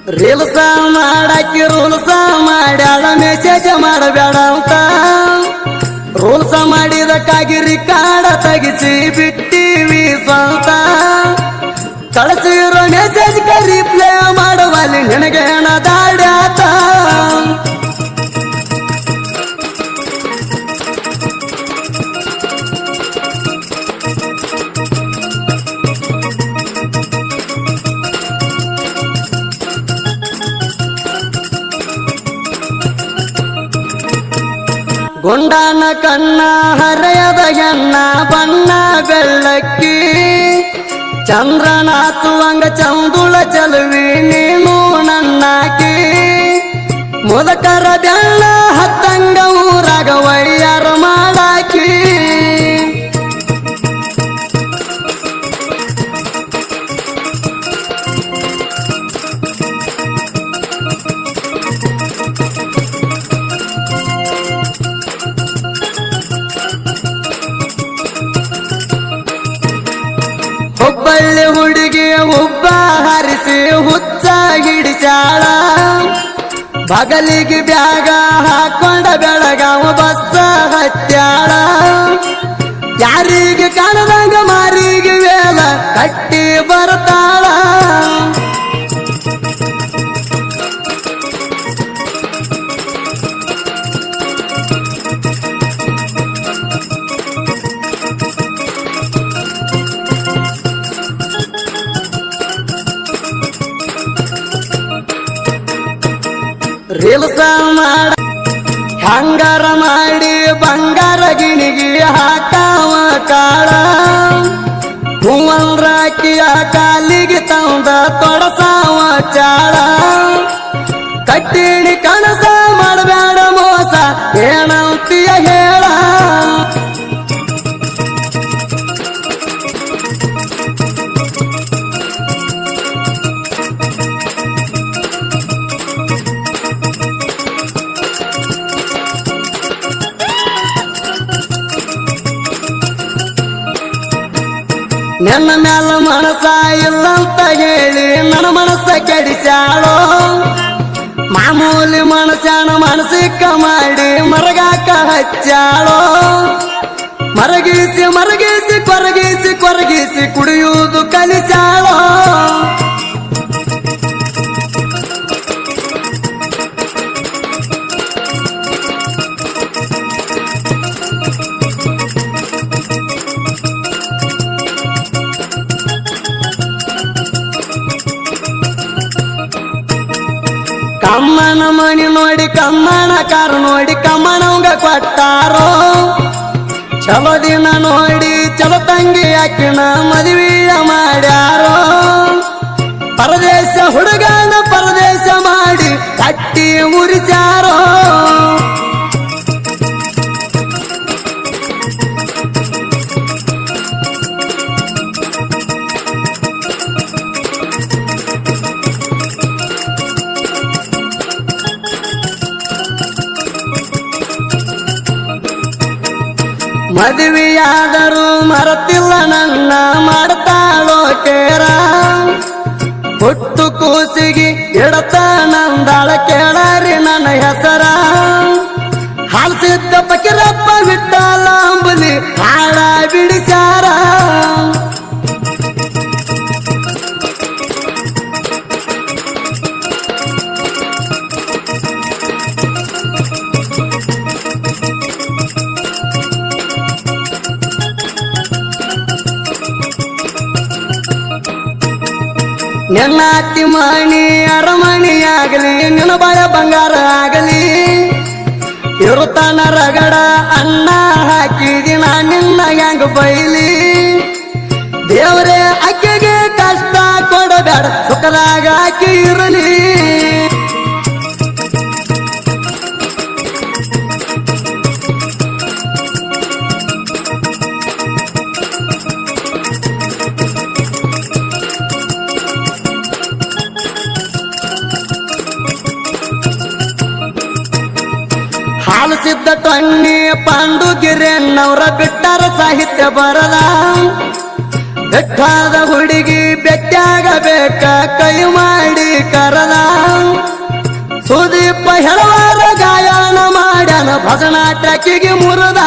reels ಮಾಡಾಕಿ rules ಮಾಡ್ಯಾಳ message ಮಾಡಬೇಡ ಅಂತ rules ಮಾಡಿದಕ್ಕಾಗಿ ರಿಕಾರ್ಡ ತೆಗಿಸಿ ಬಿಟ್ಟಿವಿ ಸ್ವಂತ ಕಳಿಸಿರೋ ಮೆಸೇಜ್ ರಿಪ್ಲೈ ಮಾಡುವಲ್ಲಿ ನಿನಗೆ ಹಣ ದಾಡ್ಯಾತ ಗುಂಡನ ಕಣ್ಣ ಹರೆಯದ ಎನ್ನ ಬಣ್ಣ ಬೆಳ್ಳಕ್ಕಿ ಚಂದ್ರನಾಥುವಂಗ ಚಂದುಳ ಚಲುವಿ ನೀನು ನನ್ನಾಕಿ ಮುದಕರ ಬೆಳ್ಳ ಹತ್ತಂಗ ಊರಾಗ ವೈಯಾರ ಮಾಡಾಕಿ ಹುಬ್ಬಳ್ಳಿ ಹುಡುಗಿ ಹುಬ್ಬ ಹರಿಸಿ ಹುಚ್ಚ ಹಿಡಿಸಾಳ ಬಗಲಿಗೆ ಬ್ಯಾಗ ಹಾಕೊಂಡ ಬೆಳಗಾವ ಬಸ್ಸ ಹತ್ಯಾಳ ಯಾರಿಗೆ ಕಾಣದಂಗ ಮಾರಿಗೆ ವೇಲ ಕಟ್ಟಿ ಬರ್ತಾಳ ರೀಲ್ಸ ಮಾಡ ಹಂಗಾರ ಮಾಡಿ ಬಂಗಾರ ಗಿಣಿಗಿ ಹಾಕಾವ ಕಾಳ ಹೂವಂದ್ರಾಕಿಯ ಕಾಲಿಗೆ ತಂದ ತೊಡಸಾವ ಚಾಳ ಕಟ್ಟಿಣಿ ಕನಸ ಮಾಡಬೇಡ ಮೋಸ ಏನಂತೀಯ ಹೇಳ ನನ್ನ ಮ್ಯಾಲ ಮನಸ ಇಲ್ಲಂತ ಹೇಳಿ ನನ್ನ ಮನಸ್ಸ ಕೆಡಿಸ್ಯಾಳೋ ಮಾಮೂಲಿ ಮನಸ್ಸನ ಮನಸ್ಸಿಕ್ಕ ಮಾಡಿ ಮರಗಾಕ ಹಚ್ಚಾಳೋ ಮರಗಿಸಿ ಮರಗಿಸಿ ಕೊರಗಿಸಿ ಕೊರಗಿಸಿ ಕುಡಿಯುವುದು ಕಲಿಸಾಳೋ ಕಮ್ಮನ ಮಣಿ ನೋಡಿ ಕಮ್ಮನ ಕಾರು ನೋಡಿ ಕಮ್ಮನವಂಗ ಕೊಟ್ಟಾರೋ ಚಲೋ ದಿನ ನೋಡಿ ಚಲೋ ತಂಗಿ ಅಕ್ಕಿನ ಮದುವೆಯ ಮಾಡ್ಯಾರೋ ಪರದೇಶ ಹುಡುಗನ ಪರದೇಶ ಮಾಡಿ ಕಟ್ಟಿ ಮುರಿಸಾರೋ ಮದುವೆಯಾದರೂ ಮರತಿಲ್ಲ ನನ್ನ ಮಾಡ್ತಾಳೋ ಕೇರ ಹುಟ್ಟು ಕೂಸಿಗೆ ಇಡತ ನಂದಾಳ ಕೇಳಾರಿ ನನ್ನ ಹೆಸರ ಹಾಲ್ಸಿದ್ದ ಪಕಿರಪ್ಪ ಬಿಟ್ಟಲ್ಲ ಅಂಬಲಿ ಹಾಳ ಬಿಡಿಸಾರ ನಿನ್ನ ಅತ್ತಿ ಮಣಿ ಅರಮಣಿಯಾಗಲಿ ನಿನ್ನ ಬಾಳ ಬಂಗಾರ ಆಗಲಿ ಇರುತ್ತಾನ ರಗಡ ಅನ್ನ ಹಾಕಿದಿ ನಾ ನಿನ್ನ ಹೆಂಗ ಬೈಲಿ ದೇವರೇ ಅಕ್ಕಿಗೆ ಕಷ್ಟ ಕೊಡಬೇಡ ಸುಖದಾಗ ಅಕ್ಕಿ ಇರಲಿ ಹಾಲಿಸಿದ್ದ ಟೊನ್ನಿ ಪಾಂಡುಗಿರಿಯನ್ನವರ ಬಿಟ್ಟಾರ ಸಾಹಿತ್ಯ ಬರದ ಬೆಟ್ಟಾದ ಹುಡುಗಿ ಬೆಟ್ಟಾಗಬೇಕ ಕೈ ಮಾಡಿ ಕರದ ತಿಪ್ಪ ಹೇಳುವಾರ ಗಾಯನ ಮಾಡ್ಯಾನ ಭಜನಾ ಟ್ರಕ್ಕಿಗೆ ಮುರಿದ